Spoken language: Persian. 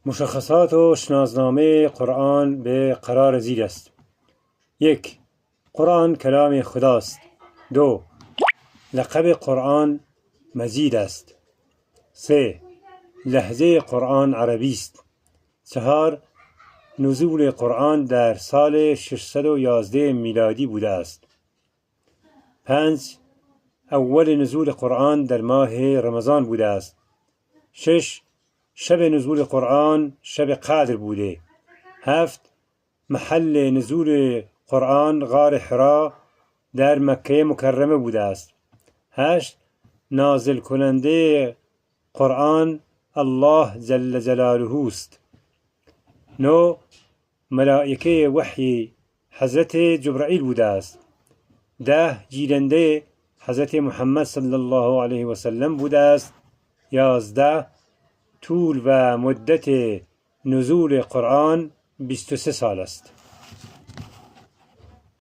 مشخصات و شناسنامه قرآن به قرار زیر است. 1. قرآن کلام خداست. 2. لقب قرآن مجید است. 3. لهجه قرآن عربی است. 4. نزول قرآن در سال 611 میلادی بوده است. 5. اول نزول قرآن در ماه رمضان بوده است. 6. شب نزول قرآن شب قدر بوده. 7. محل نزول قرآن غار حرا در مکه مکرمه بوده است. 8. نازل کننده قرآن الله جل جلاله است. 9. ملائکه وحی حضرت جبرائیل بوده است. 10. گیرنده حضرت محمد صلی الله علیه و سلم بوده است. 11. طول و مدت نزول قرآن 23 سال است.